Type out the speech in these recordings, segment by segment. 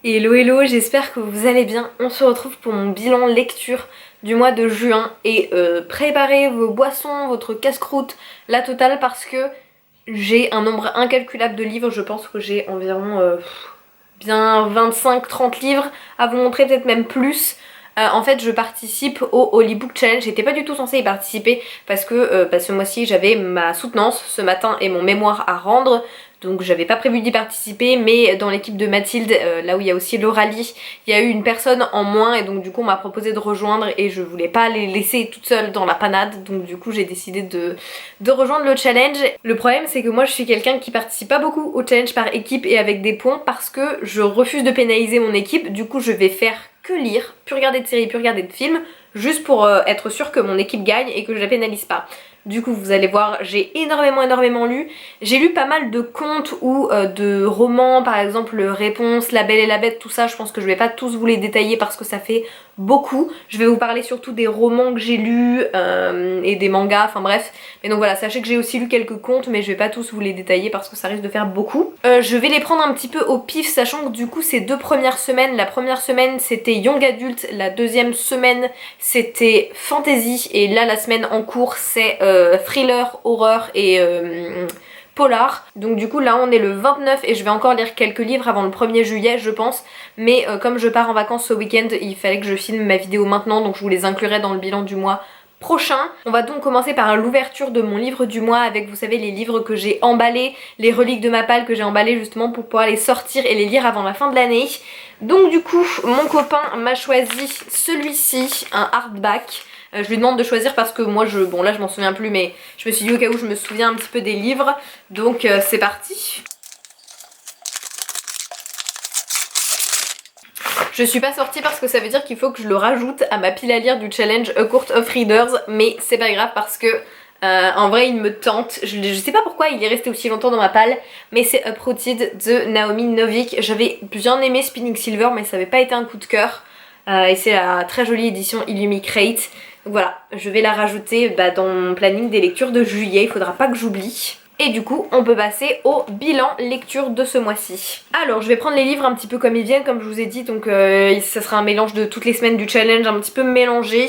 Hello hello, j'espère que vous allez bien. On se retrouve pour mon bilan lecture du mois de juin et préparez vos boissons, votre casse-croûte, la totale parce que j'ai un nombre incalculable de livres. Je pense que j'ai environ bien 25-30 livres à vous montrer, peut-être même plus. En fait je participe au Holy Book Challenge. J'étais pas du tout censée y participer parce que ce mois-ci j'avais ma soutenance ce matin et mon mémoire à rendre. Donc j'avais pas prévu d'y participer, mais dans l'équipe de Mathilde, là où il y a aussi Lauralie, il y a eu une personne en moins et donc du coup on m'a proposé de rejoindre et je voulais pas les laisser toutes seules dans la panade, donc du coup j'ai décidé de rejoindre le challenge. Le problème c'est que moi je suis quelqu'un qui participe pas beaucoup au challenge par équipe et avec des points parce que je refuse de pénaliser mon équipe. Du coup je vais faire que lire, plus regarder de séries, plus regarder de films, juste pour être sûre que mon équipe gagne et que je la pénalise pas. Du coup vous allez voir, j'ai énormément lu. J'ai lu pas mal de contes ou de romans, par exemple Réponse, La Belle et la Bête, tout ça. Je pense que je vais pas tous vous les détailler parce que ça fait beaucoup. Je vais vous parler surtout des romans que j'ai lus et des mangas, enfin bref. Mais donc voilà, sachez que j'ai aussi lu quelques contes mais je vais pas tous vous les détailler parce que ça risque de faire beaucoup. Je vais les prendre un petit peu au pif, sachant que du coup ces deux premières semaines, la première semaine c'était Young Adult, la deuxième semaine c'était Fantasy et là la semaine en cours c'est thriller, horreur et polar. Donc du coup là on est le 29 et je vais encore lire quelques livres avant le 1er juillet je pense. Mais comme je pars en vacances ce week-end, il fallait que je filme ma vidéo maintenant, donc je vous les inclurai dans le bilan du mois prochain. On va donc commencer par l'ouverture de mon livre du mois avec, vous savez, les livres que j'ai emballés, les reliques de ma palle que j'ai emballés justement pour pouvoir les sortir et les lire avant la fin de l'année. Donc du coup mon copain m'a choisi celui-ci, un hardback. Je lui demande de choisir parce que moi bon là je m'en souviens plus, mais je me suis dit au cas où je me souviens un petit peu des livres. Donc c'est parti. Je suis pas sortie parce que ça veut dire qu'il faut que je le rajoute à ma pile à lire du challenge A Court of Readers, mais c'est pas grave parce que en vrai il me tente. Je sais pas pourquoi il est resté aussi longtemps dans ma palle, mais c'est Uprooted de Naomi Novik. J'avais bien aimé Spinning Silver mais ça avait pas été un coup de cœur. Et c'est la très jolie édition Illumicrate. Donc voilà, je vais la rajouter dans mon planning des lectures de juillet, il faudra pas que j'oublie. Et du coup, on peut passer au bilan lecture de ce mois-ci. Alors, je vais prendre les livres un petit peu comme ils viennent, comme je vous ai dit, donc ça sera un mélange de toutes les semaines du challenge, un petit peu mélangé.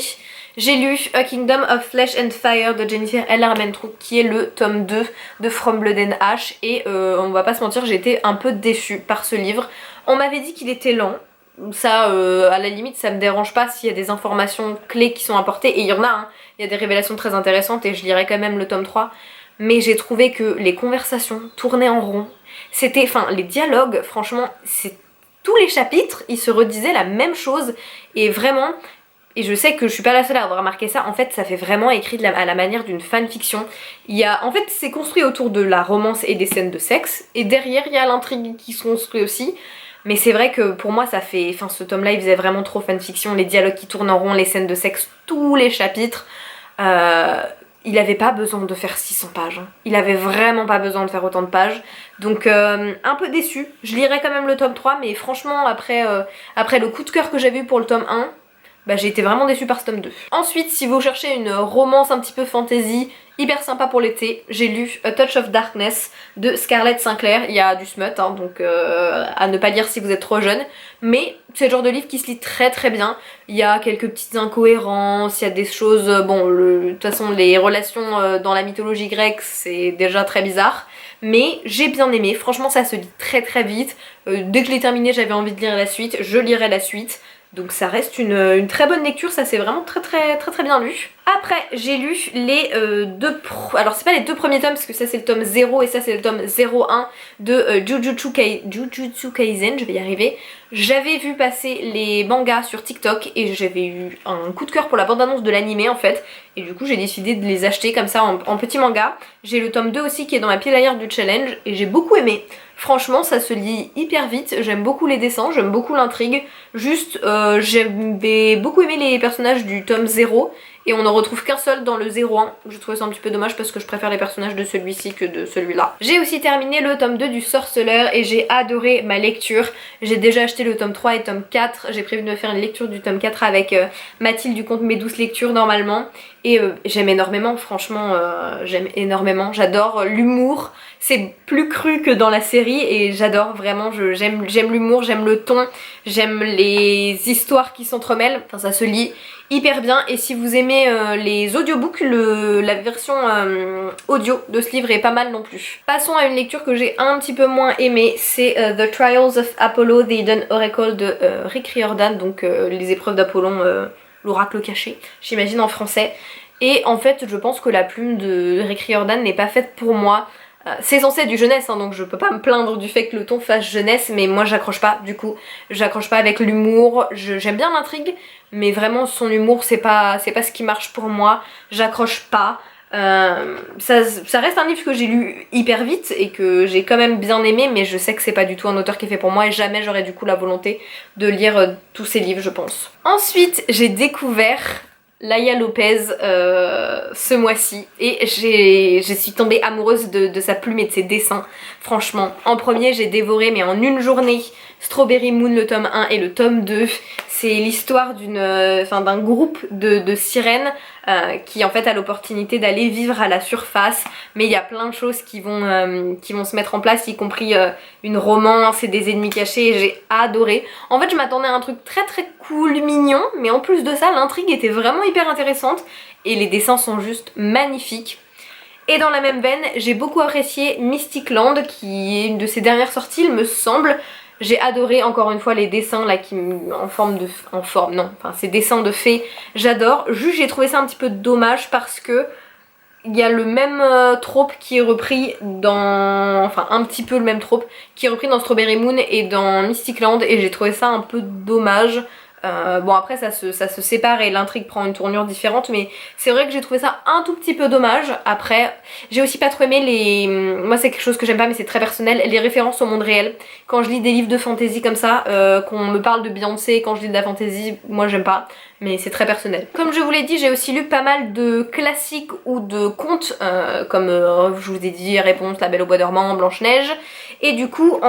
J'ai lu A Kingdom of Flesh and Fire de Jennifer L. Armentrout, qui est le tome 2 de From Blood and Ash, et on va pas se mentir, j'ai été un peu déçue par ce livre. On m'avait dit qu'il était lent. Ça, à la limite, ça me dérange pas s'il y a des informations clés qui sont apportées, et il y en a, hein. Il y a des révélations très intéressantes et je lirai quand même le tome 3. Mais j'ai trouvé que les conversations tournaient en rond. C'était, enfin, les dialogues, franchement, c'est tous les chapitres, ils se redisaient la même chose, et vraiment, et je sais que je suis pas la seule à avoir remarqué ça, en fait ça fait vraiment écrit à la manière d'une fanfiction. En fait c'est construit autour de la romance et des scènes de sexe, et derrière il y a l'intrigue qui se construit aussi. Mais c'est vrai que pour moi ça fait, enfin ce tome là il faisait vraiment trop fanfiction, les dialogues qui tournent en rond, les scènes de sexe, tous les chapitres. Il avait pas besoin de faire 600 pages, hein. Il avait vraiment pas besoin de faire autant de pages. Donc un peu déçue. Je lirai quand même le tome 3, mais franchement après le coup de cœur que j'avais eu pour le tome 1, j'ai été vraiment déçue par ce tome 2. Ensuite, si vous cherchez une romance un petit peu fantasy, hyper sympa pour l'été, j'ai lu A Touch of Darkness de Scarlett Sinclair. Il y a du smut, hein, donc à ne pas lire si vous êtes trop jeune. Mais c'est le genre de livre qui se lit très très bien. Il y a quelques petites incohérences, il y a des choses... de toute façon, les relations dans la mythologie grecque, c'est déjà très bizarre. Mais j'ai bien aimé, franchement ça se lit très très vite. Dès que je l'ai terminé, j'avais envie de lire la suite, je lirai la suite. Donc ça reste une très bonne lecture, ça c'est vraiment très bien lu. Après j'ai lu les alors c'est pas les deux premiers tomes parce que ça c'est le tome 0 et ça c'est le tome 01 de Jujutsu Kaisen, je vais y arriver. J'avais vu passer les mangas sur TikTok et j'avais eu un coup de cœur pour la bande-annonce de l'animé en fait. Et du coup j'ai décidé de les acheter comme ça en petit manga. J'ai le tome 2 aussi qui est dans ma pile à lire du challenge et j'ai beaucoup aimé. Franchement ça se lit hyper vite, j'aime beaucoup les dessins, j'aime beaucoup l'intrigue. Juste j'avais beaucoup aimé les personnages du tome 0 et on n'en retrouve qu'un seul dans le 01. Je trouvais ça un petit peu dommage parce que je préfère les personnages de celui-ci que de celui-là. J'ai aussi terminé le tome 2 du Sorceleur et j'ai adoré ma lecture. J'ai déjà acheté le tome 3 et tome 4. J'ai prévu de me faire une lecture du tome 4 avec Mathilde du compte Mes Douces Lectures normalement. Et j'aime énormément, franchement, j'aime énormément, j'adore l'humour, c'est plus cru que dans la série et j'adore vraiment, j'aime l'humour, j'aime le ton, j'aime les histoires qui s'entremêlent, enfin ça se lit hyper bien. Et si vous aimez les audiobooks, la version audio de ce livre est pas mal non plus. Passons à une lecture que j'ai un petit peu moins aimée, c'est The Trials of Apollo, The Hidden Oracle de Rick Riordan, donc les épreuves d'Apollon, l'oracle caché, j'imagine en français. Et en fait, je pense que la plume de Rick Riordan n'est pas faite pour moi. C'est censé être du jeunesse, hein, donc je peux pas me plaindre du fait que le ton fasse jeunesse, mais moi j'accroche pas du coup. J'accroche pas avec l'humour, j'aime bien l'intrigue, mais vraiment son humour c'est pas ce qui marche pour moi. J'accroche pas. Ça reste un livre que j'ai lu hyper vite et que j'ai quand même bien aimé, mais je sais que c'est pas du tout un auteur qui est fait pour moi et jamais j'aurais du coup la volonté de lire tous ses livres, je pense. Ensuite, j'ai découvert Laia Lopez ce mois-ci et je suis tombée amoureuse de sa plume et de ses dessins. Franchement, en premier j'ai dévoré mais en une journée Strawberry Moon le tome 1 et le tome 2. C'est l'histoire d'un groupe de sirènes qui en fait a l'opportunité d'aller vivre à la surface, mais il y a plein de choses qui vont se mettre en place, y compris une romance et des ennemis cachés, et j'ai adoré. En fait je m'attendais à un truc très très cool, mignon, mais en plus de ça l'intrigue était vraiment hyper intéressante et les dessins sont juste magnifiques. Et dans la même veine, j'ai beaucoup apprécié Mystic Land, qui est une de ses dernières sorties il me semble. J'ai adoré encore une fois les dessins là ces dessins de fées, j'adore. Juste j'ai trouvé ça un petit peu dommage parce que il y a le même trope qui est repris dans... Enfin un petit peu le même trope qui est repris dans Strawberry Moon et dans Mystic Land et j'ai trouvé ça un peu dommage. Bon après ça se sépare et l'intrigue prend une tournure différente, mais c'est vrai que j'ai trouvé ça un tout petit peu dommage. Après j'ai aussi pas trop aimé moi c'est quelque chose que j'aime pas mais c'est très personnel, les références au monde réel. Quand je lis des livres de fantasy comme ça, qu'on me parle de Beyoncé quand je lis de la fantasy, moi j'aime pas, mais c'est très personnel. Comme je vous l'ai dit, j'ai aussi lu pas mal de classiques ou de contes comme je vous ai dit Réponse, La Belle au Bois dormant, Blanche-Neige, et du coup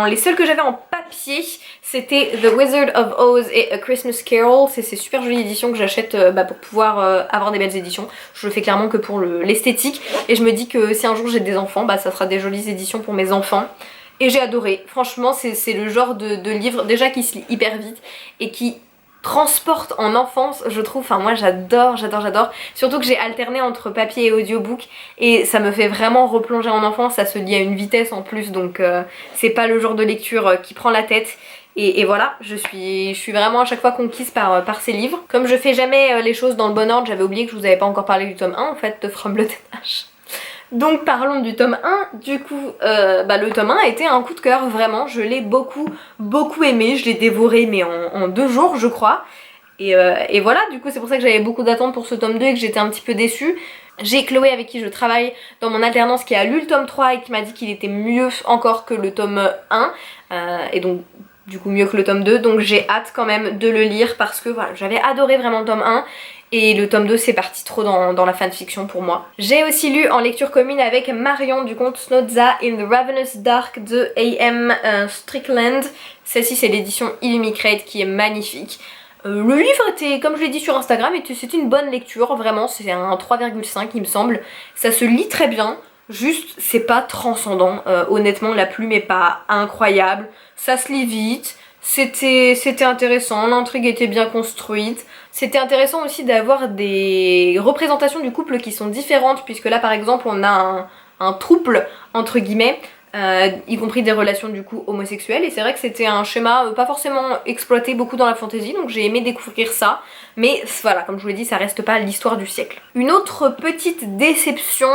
les seuls que j'avais en papier c'était The Wizard of Oz et A Christmas Carol. C'est ces super jolies éditions que j'achète pour pouvoir avoir des belles éditions. Je le fais clairement que pour l'esthétique et je me dis que si un jour j'ai des enfants, ça sera des jolies éditions pour mes enfants. Et j'ai adoré, franchement c'est le genre de livre déjà qui se lit hyper vite et qui transporte en enfance, je trouve. Enfin moi j'adore. Surtout que j'ai alterné entre papier et audiobook et ça me fait vraiment replonger en enfance. Ça se lit à une vitesse en plus, donc c'est pas le genre de lecture qui prend la tête. Et voilà, je suis vraiment à chaque fois conquise par ces livres. Comme je fais jamais les choses dans le bon ordre, j'avais oublié que je vous avais pas encore parlé du tome 1 en fait de From Blood and Ash. Donc parlons du tome 1, du coup le tome 1 a été un coup de cœur, vraiment, je l'ai beaucoup aimé, je l'ai dévoré mais en 2 jours je crois. Et voilà, du coup c'est pour ça que j'avais beaucoup d'attentes pour ce tome 2 et que j'étais un petit peu déçue. J'ai Chloé avec qui je travaille dans mon alternance qui a lu le tome 3 et qui m'a dit qu'il était mieux encore que le tome 1 et donc du coup mieux que le tome 2, donc j'ai hâte quand même de le lire parce que voilà, j'avais adoré vraiment le tome 1 et le tome 2 c'est parti trop dans la fanfiction pour moi. J'ai aussi lu en lecture commune avec Marion du conte Snodza in the Ravenous Dark de A.M. Strickland. Celle-ci c'est l'édition Illumicrate qui est magnifique. Le livre était, comme je l'ai dit sur Instagram, c'était une bonne lecture, vraiment, c'est un 3,5 il me semble. Ça se lit très bien, juste c'est pas transcendant. Honnêtement la plume est pas incroyable, ça se lit vite, c'était intéressant, l'intrigue était bien construite. C'était intéressant aussi d'avoir des représentations du couple qui sont différentes, puisque là par exemple on a un trouble entre guillemets, y compris des relations du coup homosexuelles, et c'est vrai que c'était un schéma pas forcément exploité beaucoup dans la fantasy, donc j'ai aimé découvrir ça, mais voilà, comme je vous l'ai dit, ça reste pas l'histoire du siècle. Une autre petite déception,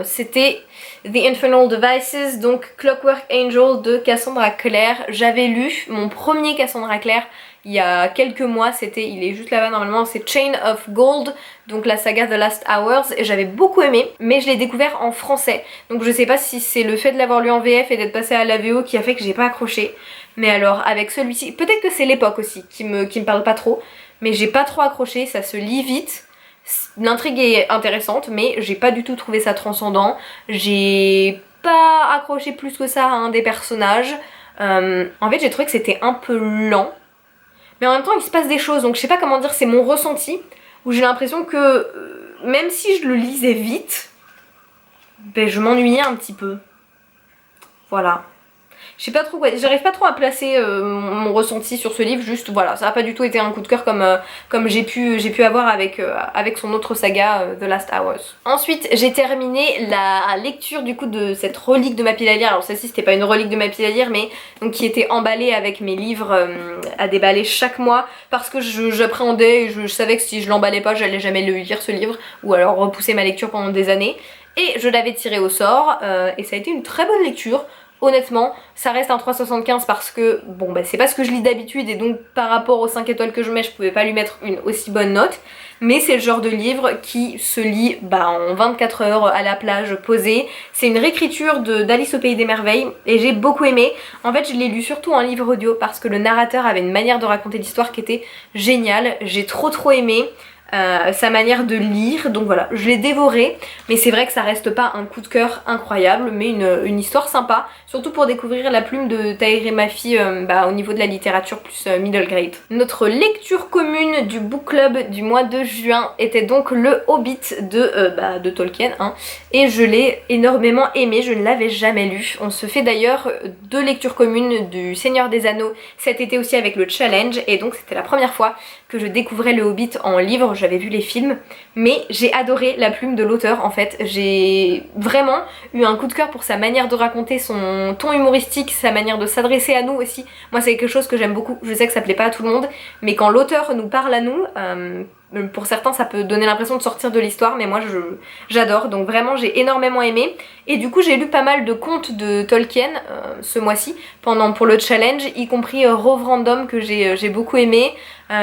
c'était The Infernal Devices, donc Clockwork Angel de Cassandra Clare. J'avais lu mon premier Cassandra Clare il y a quelques mois, il est juste là-bas normalement, c'est Chain of Gold, donc la saga The Last Hours, et j'avais beaucoup aimé, mais je l'ai découvert en français, donc je sais pas si c'est le fait de l'avoir lu en VF et d'être passé à la VO qui a fait que j'ai pas accroché, mais alors avec celui-ci, peut-être que c'est l'époque aussi qui me parle pas trop, mais j'ai pas trop accroché, ça se lit vite, l'intrigue est intéressante, mais j'ai pas du tout trouvé ça transcendant, j'ai pas accroché plus que ça à un des personnages, en fait j'ai trouvé que c'était un peu lent, mais en même temps il se passe des choses, donc je sais pas comment dire, c'est mon ressenti, où j'ai l'impression que même si je le lisais vite, ben je m'ennuyais un petit peu. Voilà. Je sais pas trop quoi, j'arrive pas trop à placer mon ressenti sur ce livre, juste voilà, ça a pas du tout été un coup de cœur comme j'ai pu avoir avec son autre saga, The Last Hours. Ensuite, j'ai terminé la lecture du coup de cette relique de ma pile à lire. Alors celle-ci c'était pas une relique de ma pile à lire, mais donc qui était emballée avec mes livres à déballer chaque mois, parce que j'appréhendais et je savais que si je l'emballais pas, j'allais jamais le lire ce livre, ou alors repousser ma lecture pendant des années. Et je l'avais tiré au sort, et ça a été une très bonne lecture. Honnêtement, ça reste un 3,75 parce que, bon bah c'est pas ce que je lis d'habitude et donc par rapport aux 5 étoiles que je mets, je pouvais pas lui mettre une aussi bonne note. Mais c'est le genre de livre qui se lit en 24 heures à la plage, posé. C'est une réécriture d'Alice au Pays des Merveilles et j'ai beaucoup aimé. En fait, je l'ai lu surtout en livre audio parce que le narrateur avait une manière de raconter l'histoire qui était géniale. J'ai trop aimé. Sa manière de lire, donc voilà, je l'ai dévoré, mais c'est vrai que ça reste pas un coup de cœur incroyable, mais une histoire sympa, surtout pour découvrir la plume de Tahereh Mafi au niveau de la littérature plus middle grade. Notre lecture commune du book club du mois de juin était donc le Hobbit de Tolkien, hein, et je l'ai énormément aimé, je ne l'avais jamais lu. On se fait d'ailleurs 2 lectures communes du Seigneur des Anneaux cet été aussi avec le challenge, et donc c'était la première fois que je découvrais le Hobbit en livre. J'avais vu les films, mais j'ai adoré la plume de l'auteur en fait. J'ai vraiment eu un coup de cœur pour sa manière de raconter, son ton humoristique, sa manière de s'adresser à nous aussi. Moi c'est quelque chose que j'aime beaucoup, je sais que ça plaît pas à tout le monde, mais quand l'auteur nous parle à nous, pour certains ça peut donner l'impression de sortir de l'histoire, mais moi j'adore, donc vraiment j'ai énormément aimé. Et du coup j'ai lu pas mal de contes de Tolkien ce mois-ci pour le challenge, y compris Rove Random que j'ai beaucoup aimé.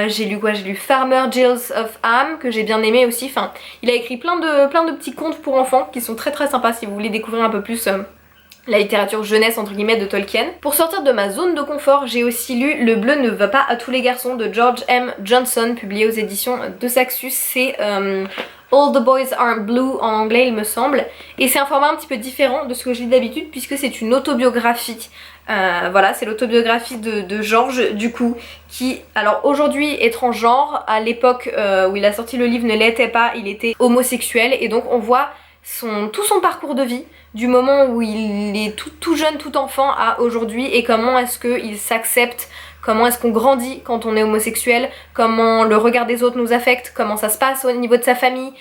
J'ai lu quoi? J'ai lu Farmer Giles of Ham que j'ai bien aimé aussi. Enfin, il a écrit plein de petits contes pour enfants qui sont très sympas si vous voulez découvrir un peu plus la littérature jeunesse entre guillemets de Tolkien. Pour sortir de ma zone de confort, j'ai aussi lu Le bleu ne va pas à tous les garçons de George M. Johnson, publié aux éditions de Saxus. C'est All the Boys Aren't Blue en anglais il me semble, et c'est un format un petit peu différent de ce que je lis d'habitude puisque c'est une autobiographie. Voilà, c'est l'autobiographie de George du coup, qui alors aujourd'hui est transgenre, à l'époque où il a sorti le livre ne l'était pas, il était homosexuel, et donc on voit tout son parcours de vie du moment où il est tout jeune, tout enfant à aujourd'hui, et comment est-ce qu'il s'accepte, comment est-ce qu'on grandit quand on est homosexuel, comment le regard des autres nous affecte, comment ça se passe au niveau de sa famille,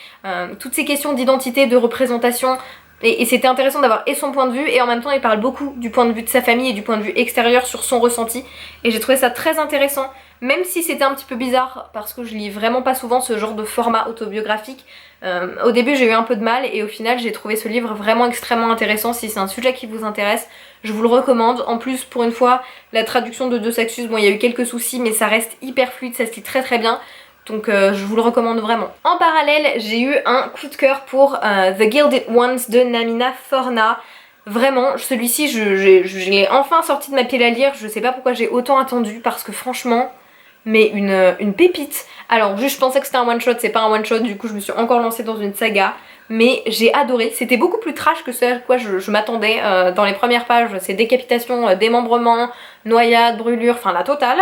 toutes ces questions d'identité, de représentation. Et c'était intéressant d'avoir et son point de vue, et en même temps il parle beaucoup du point de vue de sa famille et du point de vue extérieur sur son ressenti, et j'ai trouvé ça très intéressant, même si c'était un petit peu bizarre parce que je lis vraiment pas souvent ce genre de format autobiographique. Au début j'ai eu un peu de mal, et au final j'ai trouvé ce livre vraiment extrêmement intéressant. Si c'est un sujet qui vous intéresse, je vous le recommande. En plus, pour une fois, la traduction de Saxus, bon il y a eu quelques soucis, mais ça reste hyper fluide, ça se lit très bien. Donc je vous le recommande vraiment. En parallèle, j'ai eu un coup de cœur pour The Gilded Ones de Namina Forna. Vraiment, celui-ci, je l'ai enfin sorti de ma pile à lire. Je sais pas pourquoi j'ai autant attendu, parce que franchement, mais une pépite. Alors juste, je pensais que c'était un one shot, c'est pas un one shot, du coup je me suis encore lancée dans une saga. Mais j'ai adoré, c'était beaucoup plus trash que ce à quoi je m'attendais. Dans les premières pages, c'est décapitation, démembrement, noyade, brûlure, enfin la totale.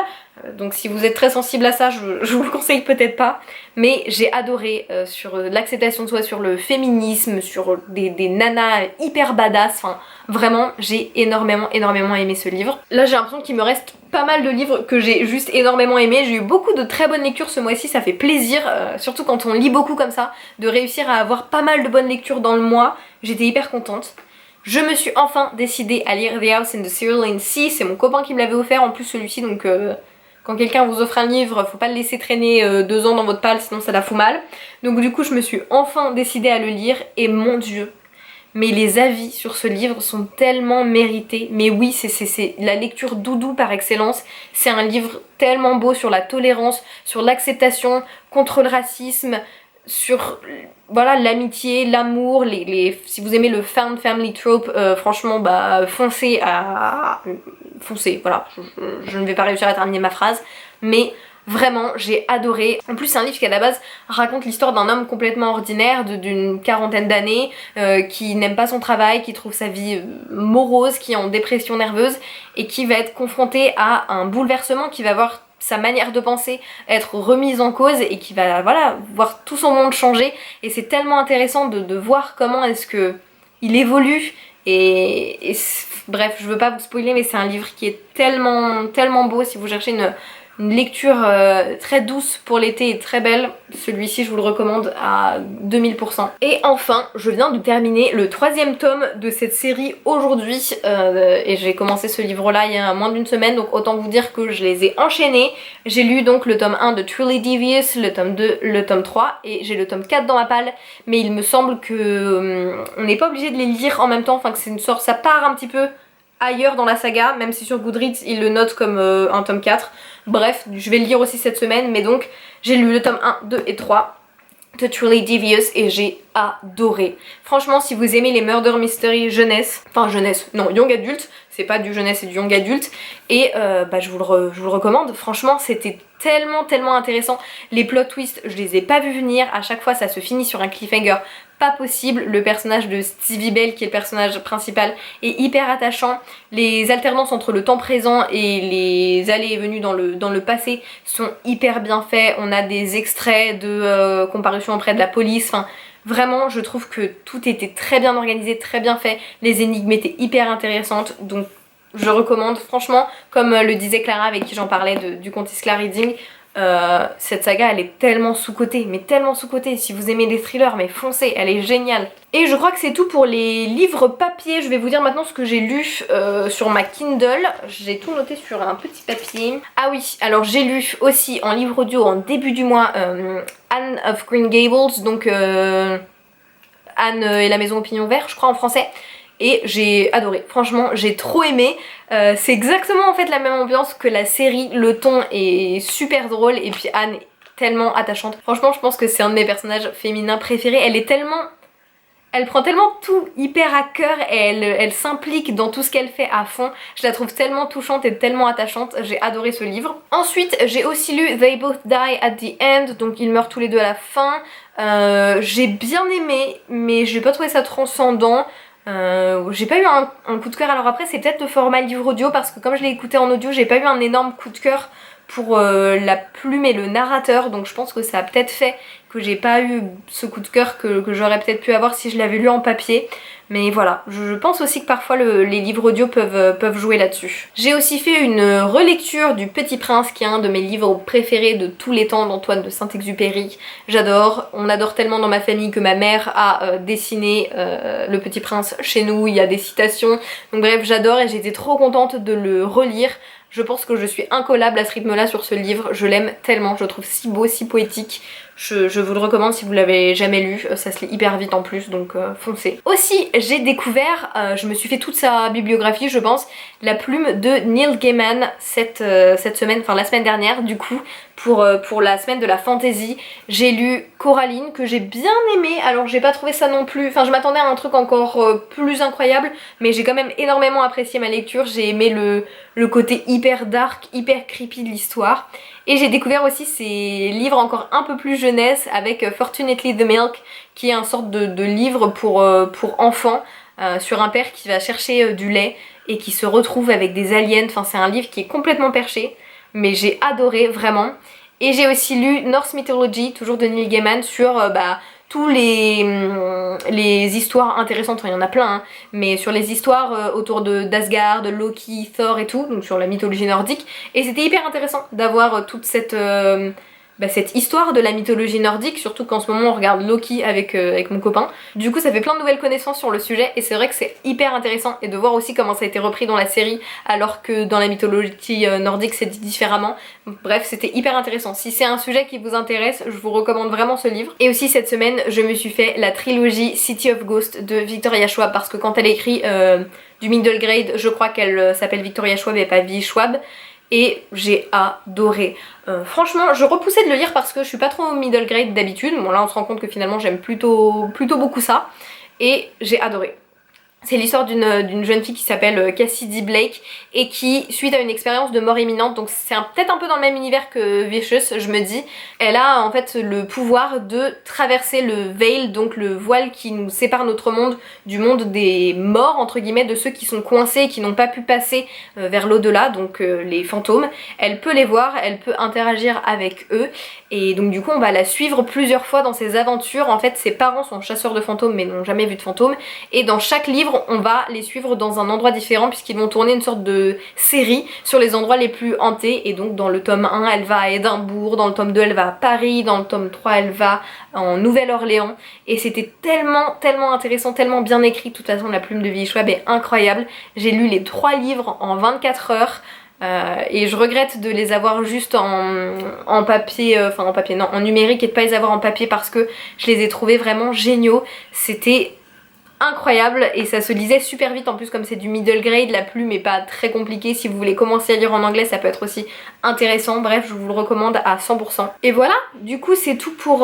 Donc si vous êtes très sensible à ça, je vous le conseille peut-être pas. Mais j'ai adoré sur l'acceptation de soi, sur le féminisme, sur des nanas hyper badass. Enfin vraiment, j'ai énormément aimé ce livre. Là j'ai l'impression qu'il me reste pas mal de livres que j'ai juste énormément aimé. J'ai eu beaucoup de très bonnes lectures ce mois-ci, ça fait plaisir, surtout quand on lit beaucoup comme ça, de réussir à avoir pas mal de bonnes lectures dans le mois. J'étais hyper contente. Je me suis enfin décidée à lire The House in the Cerulean Sea, c'est mon copain qui me l'avait offert en plus celui-ci, donc quand quelqu'un vous offre un livre, faut pas le laisser traîner 2 ans dans votre palle, sinon ça la fout mal. Donc du coup je me suis enfin décidée à le lire, et mon dieu, mais les avis sur ce livre sont tellement mérités. Mais oui, c'est la lecture doudou par excellence. C'est un livre tellement beau sur la tolérance, sur l'acceptation, contre le racisme, sur voilà l'amitié, l'amour, si vous aimez le found family trope, franchement foncez, voilà, je ne vais pas réussir à terminer ma phrase, mais vraiment j'ai adoré. En plus c'est un livre qui à la base raconte l'histoire d'un homme complètement ordinaire d'une quarantaine d'années, qui n'aime pas son travail, qui trouve sa vie morose, qui est en dépression nerveuse, et qui va être confronté à un bouleversement qui va avoir sa manière de penser être remise en cause et qui va voilà voir tout son monde changer, et c'est tellement intéressant de voir comment est-ce que il évolue et bref, je veux pas vous spoiler, mais c'est un livre qui est tellement beau. Si vous cherchez une lecture très douce pour l'été et très belle, celui-ci je vous le recommande à 2000%. Et enfin, je viens de terminer le 3e tome de cette série aujourd'hui, et j'ai commencé ce livre là il y a moins d'une semaine, donc autant vous dire que je les ai enchaînés. J'ai lu donc le tome 1 de Truly Devious, le tome 2, le tome 3, et j'ai le tome 4 dans ma palle, mais il me semble que on n'est pas obligé de les lire en même temps, enfin que c'est une sorte, ça part un petit peu ailleurs dans la saga, même si sur Goodreads il le note comme un tome 4. Bref, je vais le lire aussi cette semaine, mais donc j'ai lu le tome 1, 2 et 3 de Truly Devious et j'ai adoré. Franchement, si vous aimez les murder mystery jeunesse, enfin jeunesse, non, young adulte, c'est pas du jeunesse, c'est du young adulte, et je vous le recommande. Franchement, c'était tellement intéressant. Les plot twists, je les ai pas vus venir, à chaque fois ça se finit sur un cliffhanger pas possible. Le personnage de Stevie Bell, qui est le personnage principal, est hyper attachant. Les alternances entre le temps présent et les allées et venues dans le passé sont hyper bien faits. On a des extraits de comparution auprès de la police, enfin vraiment je trouve que tout était très bien organisé, très bien fait. Les énigmes étaient hyper intéressantes, donc je recommande franchement, comme le disait Clara avec qui j'en parlais du Conte Isla Reading. Cette saga elle est tellement sous-cotée, mais tellement sous-cotée. Si vous aimez des thrillers, mais foncez, elle est géniale. Et je crois que c'est tout pour les livres papier. Je vais vous dire maintenant ce que j'ai lu sur ma Kindle. J'ai tout noté sur un petit papier. Ah oui, alors j'ai lu aussi en livre audio en début du mois Anne of Green Gables, donc Anne et la maison au pignon vert je crois en français. Et j'ai adoré, franchement j'ai trop aimé. C'est exactement en fait la même ambiance que la série, le ton est super drôle et puis Anne est tellement attachante. Franchement je pense que c'est un de mes personnages féminins préférés. Elle prend tellement tout hyper à cœur et elle s'implique dans tout ce qu'elle fait à fond. Je la trouve tellement touchante et tellement attachante, j'ai adoré ce livre. Ensuite j'ai aussi lu They Both Die at the End, donc ils meurent tous les deux à la fin. J'ai bien aimé mais j'ai pas trouvé ça transcendant. J'ai pas eu un coup de cœur. Alors après c'est peut-être le format livre audio, parce que comme je l'ai écouté en audio j'ai pas eu un énorme coup de cœur pour la plume et le narrateur, donc je pense que ça a peut-être fait que j'ai pas eu ce coup de cœur que j'aurais peut-être pu avoir si je l'avais lu en papier. Mais voilà, je pense aussi que parfois les livres audio peuvent jouer là-dessus. J'ai aussi fait une relecture du Petit Prince, qui est un de mes livres préférés de tous les temps, d'Antoine de Saint-Exupéry. J'adore, on adore tellement dans ma famille que ma mère a dessiné le Petit Prince chez nous, il y a des citations. Donc bref, j'adore et j'étais trop contente de le relire. Je pense que je suis incollable à ce rythme-là sur ce livre, je l'aime tellement, je le trouve si beau, si poétique. Je vous le recommande si vous l'avez jamais lu, ça se lit hyper vite en plus, donc foncez. Aussi, j'ai découvert, je me suis fait toute sa bibliographie je pense, la plume de Neil Gaiman cette semaine, enfin la semaine dernière du coup, pour la semaine de la fantasy. J'ai lu Coraline, que j'ai bien aimé. Alors j'ai pas trouvé ça non plus, enfin je m'attendais à un truc encore plus incroyable, mais j'ai quand même énormément apprécié ma lecture. J'ai aimé le côté hyper dark, hyper creepy de l'histoire. Et j'ai découvert aussi ces livres encore un peu plus jeunesse avec Fortunately the Milk, qui est un sorte de livre pour enfants, sur un père qui va chercher du lait et qui se retrouve avec des aliens. Enfin c'est un livre qui est complètement perché, mais j'ai adoré vraiment. Et j'ai aussi lu Norse Mythology, toujours de Neil Gaiman, sur tous les histoires intéressantes, enfin il y en a plein, hein, mais sur les histoires autour d'Asgard, de Loki, Thor et tout, donc sur la mythologie nordique. Et c'était hyper intéressant d'avoir toute cette histoire de la mythologie nordique, surtout qu'en ce moment on regarde Loki avec mon copain. Du coup ça fait plein de nouvelles connaissances sur le sujet et c'est vrai que c'est hyper intéressant, et de voir aussi comment ça a été repris dans la série alors que dans la mythologie nordique c'est dit différemment. Bref, c'était hyper intéressant. Si c'est un sujet qui vous intéresse, je vous recommande vraiment ce livre. Et aussi cette semaine je me suis fait la trilogie City of Ghosts de Victoria Schwab, parce que quand elle écrit du middle grade, je crois qu'elle s'appelle Victoria Schwab et pas Vi Schwab. Et j'ai adoré. Franchement, je repoussais de le lire parce que je suis pas trop middle grade d'habitude. Bon là on se rend compte que finalement j'aime plutôt beaucoup ça. Et j'ai adoré. C'est l'histoire d'une jeune fille qui s'appelle Cassidy Blake et qui, suite à une expérience de mort imminente, donc c'est peut-être un peu dans le même univers que Vicious, je me dis, elle a en fait le pouvoir de traverser le veil, donc le voile qui nous sépare notre monde du monde des morts, entre guillemets, de ceux qui sont coincés et qui n'ont pas pu passer vers l'au-delà, donc les fantômes. Elle peut les voir, elle peut interagir avec eux, et donc du coup on va la suivre plusieurs fois dans ses aventures. En fait, ses parents sont chasseurs de fantômes mais n'ont jamais vu de fantômes, et dans chaque livre on va les suivre dans un endroit différent puisqu'ils vont tourner une sorte de série sur les endroits les plus hantés. Et donc dans le tome 1 elle va à Édimbourg, dans le tome 2 elle va à Paris, dans le tome 3 elle va en Nouvelle-Orléans, et c'était tellement intéressant, tellement bien écrit. De toute façon la plume de Willy Schwab est incroyable. J'ai lu les 3 livres en 24 heures. Et je regrette de les avoir juste en papier, enfin en papier non, en numérique, et de pas les avoir en papier parce que je les ai trouvés vraiment géniaux. C'était incroyable et ça se lisait super vite. En plus, comme c'est du middle grade, la plume est pas très compliquée. Si vous voulez commencer à lire en anglais, ça peut être aussi intéressant. Bref, je vous le recommande à 100%. Et voilà, du coup c'est tout pour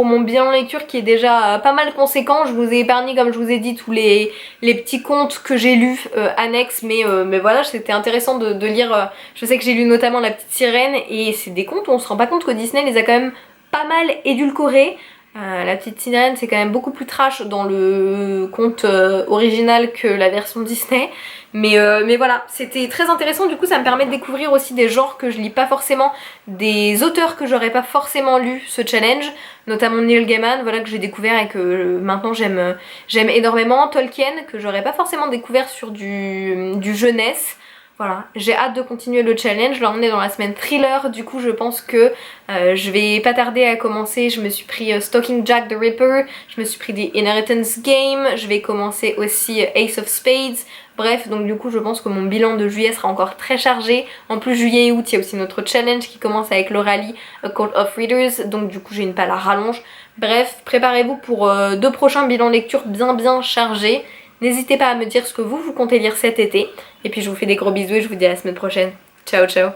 mon bilan lecture qui est déjà pas mal conséquent. Je vous ai épargné, comme je vous ai dit, tous les petits contes que j'ai lus annexes, mais voilà, c'était intéressant de lire. Je sais que j'ai lu notamment La Petite Sirène, et c'est des contes où on se rend pas compte que Disney les a quand même pas mal édulcorés. La Petite Sirène c'est quand même beaucoup plus trash dans le conte original que la version Disney, mais voilà, c'était très intéressant. Du coup ça me permet de découvrir aussi des genres que je lis pas forcément, des auteurs que j'aurais pas forcément lu ce challenge, notamment Neil Gaiman, voilà, que j'ai découvert et que maintenant j'aime énormément. Tolkien que j'aurais pas forcément découvert sur du jeunesse. Voilà, j'ai hâte de continuer le challenge. Là on est dans la semaine thriller, du coup je pense que je vais pas tarder à commencer. Je me suis pris Stalking Jack the Ripper, je me suis pris The Inheritance Game, je vais commencer aussi Ace of Spades. Bref, donc du coup je pense que mon bilan de juillet sera encore très chargé. En plus juillet et août il y a aussi notre challenge qui commence avec l'Oralie, A Court of Readers, donc du coup j'ai une palle à rallonge. Bref, préparez-vous pour 2 prochains bilans lecture bien chargés. N'hésitez pas à me dire ce que vous comptez lire cet été. Et puis je vous fais des gros bisous et je vous dis à la semaine prochaine. Ciao ciao.